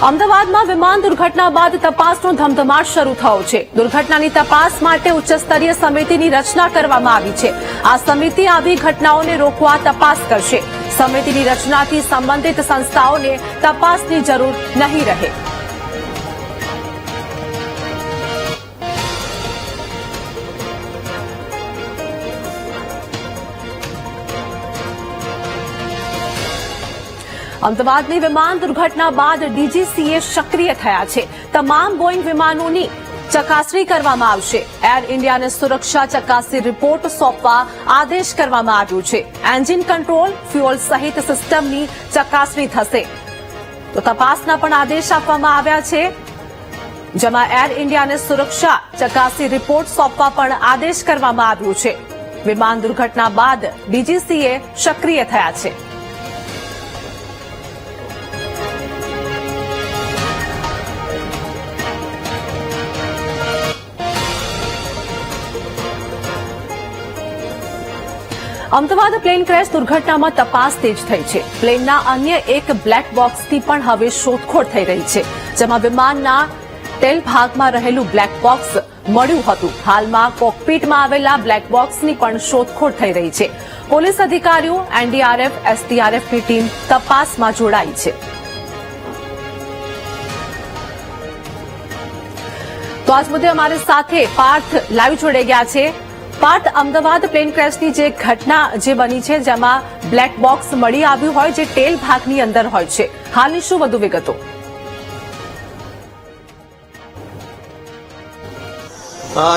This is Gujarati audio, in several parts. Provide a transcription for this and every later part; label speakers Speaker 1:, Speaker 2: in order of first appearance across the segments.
Speaker 1: અમદાવાદમાં વિમાન દુર્ઘટના બાદ તપાસનો ધમધમાટ શરૂ થયો છે. દુર્ઘટનાની તપાસ માટે ઉચ્ચસ્તરીય સમિતિની રચના કરવામાં આવી છે. આ સમિતિ આવી ઘટનાઓને રોકવા તપાસ કરશે. સમિતિની રચનાથી સંબંધિત સંસ્થાઓને તપાસની જરૂર નહીં રહે. અમદાવાદની વિમાન દુર્ઘટના બાદ ડીજીસીએ સક્રિય થયા છે. તમામ બોઇંગ વિમાનોની ચકાસણી કરવામાં આવશે. એર ઇન્ડિયાને સુરક્ષા ચકાસણી રિપોર્ટ સોંપવા આદેશ કરવામાં આવ્યો છે. એન્જિન કંટ્રોલ, ફ્યુઅલ સહિત સિસ્ટમની ચકાસણી થશે. તો તપાસના પણ આદેશ આપવામાં આવ્યા છે, જેમાં એર ઇન્ડિયાને સુરક્ષા ચકાસણી રિપોર્ટ સોંપવા પણ આદેશ કરવામાં આવ્યો છે. વિમાન દુર્ઘટના બાદ ડીજીસીએ સક્રિય થયા છે. અમદાવાદ પ્લેન ક્રેશ દુર્ઘટનામાં તપાસ તેજ થઈ છે. પ્લેનના અન્ય એક બ્લેક બોક્સની પણ હવે શોધખોળ થઈ રહી છે, જેમાં વિમાનના ટેલ ભાગમાં રહેલું બ્લેક બોક્સ મળ્યું હતું. હાલમાં કોકપીટમાં આવેલા બ્લેક બોક્સની પણ શોધખોળ થઈ રહી છે. પોલીસ અધિકારીઓ, એનડીઆરએફ, એસડીઆરએફની ટીમ તપાસમાં જોડાઈ છે. તો આજ મુદ્દે અમારી સાથે પાર્થ લાઈવ જોડાઈ ગયા છે. પાર્થ, અમદાવાદ પ્લેન ક્રેશની જે ઘટના જે બની છે, જેમાં બ્લેક બોક્સ મળી આવ્યું હોય, જે ટેલ ભાગની અંદર હોય છે, હાલની શું વધુ વિગતો?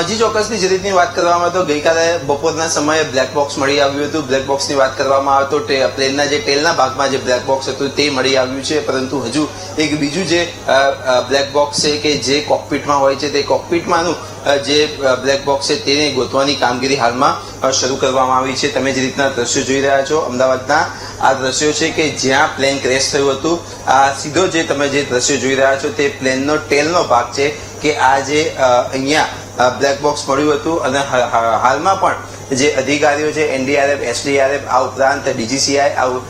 Speaker 2: જી ચોક્કસની જે રીતની વાત કરવામાં આવે તો ગઈકાલે બપોરના સમયે બ્લેક બોક્સ મળી આવ્યું હતું. બ્લેક બોક્સની વાત કરવામાં આવે તો પ્લેનના જે ટેલના ભાગમાં જે બ્લેક બોક્સ હતું તે મળી આવ્યું છે, પરંતુ હજુ એક બીજું જે બ્લેક બોક્સ છે કે જે કોકપીટમાં હોય છે, તે કોકપીટમાંનું જે બ્લેક બોક્સ છે તેને ગોતવાની કામગીરી હાલમાં શરૂ કરવામાં આવી છે. તમે જે રીતના દ્રશ્યો જોઈ રહ્યા છો, અમદાવાદના આ દ્રશ્યો છે કે જ્યાં પ્લેન ક્રેશ થયું હતું. આ સીધો જે તમે જે દ્રશ્યો જોઈ રહ્યા છો તે પ્લેનનો ટેલનો ભાગ છે કે આ જે અહીંયા બ્લેક બોક્સ મળ્યું હતું. અને હાલમાં પણ જે અધિકારીઓ છે, એનડીઆરએફ, એસડીઆરએફ, આ ઉપરાંત ડીજીસીઆઈ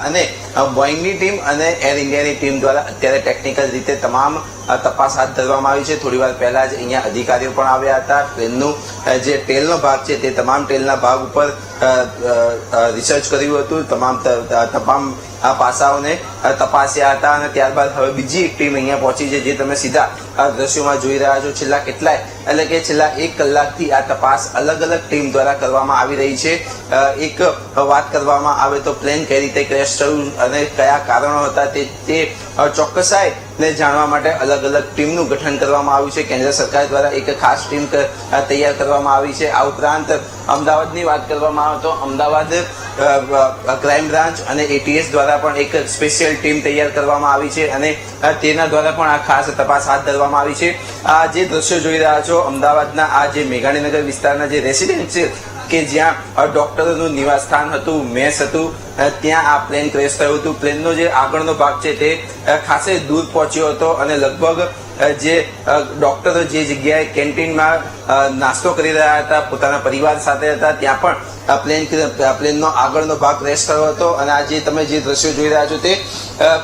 Speaker 2: અને બોઈંગની ટીમ અને એર ઇન્ડિયાની ટીમ દ્વારા અત્યારે ટેકનિકલ રીતે તમામ તપાસ હાથ ધરવામાં આવી છે. થોડી વાર પહેલા જ અહીંયા અધિકારીઓ પણ આવ્યા હતા. પ્લેનનું જે ટેલનો ભાગ છે તે તમામ ટેલના ભાગ ઉપર રિસર્ચ કર્યું હતું. તમામ આ પાસાઓને તપાસ્યા હતા અને ત્યારબાદ હવે બીજી એક ટીમ અહીંયા પહોંચી છે, જે તમે સીધા આ દ્રશ્યોમાં જોઈ રહ્યા છો. છેલ્લા 1 કલાકથી આ તપાસ અલગ અલગ ટીમ દ્વારા કરવામાં આવી રહી છે. એક વાત કરવામાં આવે તો પ્લેન કઈ રીતે ક્રેશ થયું અને કયા કારણો હતા તે ચોક્કસાઈ ને જાણવા માટે અલગ અલગ ટીમનું ગઠન કરવામાં આવ્યું છે. કેન્દ્ર સરકાર દ્વારા એક ખાસ ટીમ તૈયાર કરવામાં આવી છે. આ ઉપરાંત અમદાવાદની વાત કરવામાં આવે તો અમદાવાદ ક્રાઇમ બ્રાન્ચ અને એટીએસ દ્વારા પણ એક સ્પેશિયલ ટીમ તૈયાર કરવામાં આવી છે અને તેના દ્વારા પણ આ ખાસ તપાસ હાથ ધરવામાં આવી છે. આ જે દ્રશ્યો જોઈ રહ્યા છો, અમદાવાદના આ જે મેઘાણીનગર વિસ્તારના જે રેસિડેન્શિયલ કે જ્યાં ડોક્ટરોનું નિવાસ સ્થાન હતું, મેસ હતું, ત્યાં આ પ્લેન ક્રેશ થયું હતું. પ્લેનનો જે આગળનો ભાગ છે તે ખાસે દૂર પહોંચ્યો હતો અને લગભગ જે ડોક્ટરો જે જગ્યાએ કેન્ટીનમાં નાસ્તો કરી રહ્યા હતા, પોતાના પરિવાર સાથે હતા, ત્યાં પણ પ્લેનનો આગળનો ભાગ ક્રેશ થયો હતો. અને આ જે તમે જે દ્રશ્યો જોઈ રહ્યા છો તે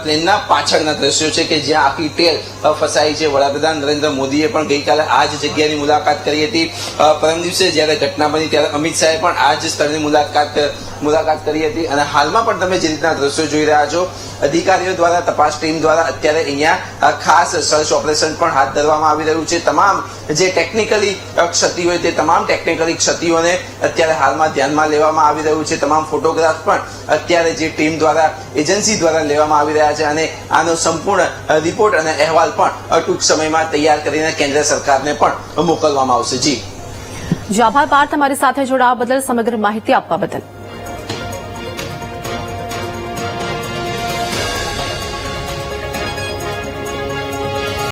Speaker 2: પ્લેનના પાછળના દ્રશ્યો છે કે જ્યાં આખી ટેલ ફસાઈ છે. વડાપ્રધાન નરેન્દ્ર મોદીએ પણ ગઈકાલે આ જ જગ્યાની મુલાકાત કરી હતી. પરમ દિવસે જયારે ઘટના બની ત્યારે અમિત શાહે પણ આ જ સ્થળની મુલાકાત કરી હતી. અને હાલમાં પણ તમે જે રીતના દ્રશ્યો જોઈ રહ્યા છો, અધિકારીઓ દ્વારા, તપાસ ટીમ દ્વારા અત્યારે અહીંયા ખાસ સર્ચ ઓપરેશન પણ હાથ ધરવામાં આવી રહ્યું છે. તમામ જે ટેકનિકલી ક્ષતિ હોય તે તમામ ટેકનિકલી ક્ષતિઓને અત્યારે હાલમાં ધ્યાનમાં લેવામાં આવી રહ્યું છે. તમામ ફોટોગ્રાફ પણ અત્યારે જે ટીમ દ્વારા, એજન્સી દ્વારા લેવામાં આવી રહ્યા છે અને આનો સંપૂર્ણ રિપોર્ટ અને અહેવાલ પણ ટૂંક સમયમાં તૈયાર કરીને કેન્દ્ર સરકારને પણ મોકલવામાં આવશે. જી
Speaker 1: આભાર પાર્થ, તમારી સાથે જોડાવા બદલ, સમગ્ર માહિતી આપવા બદલ.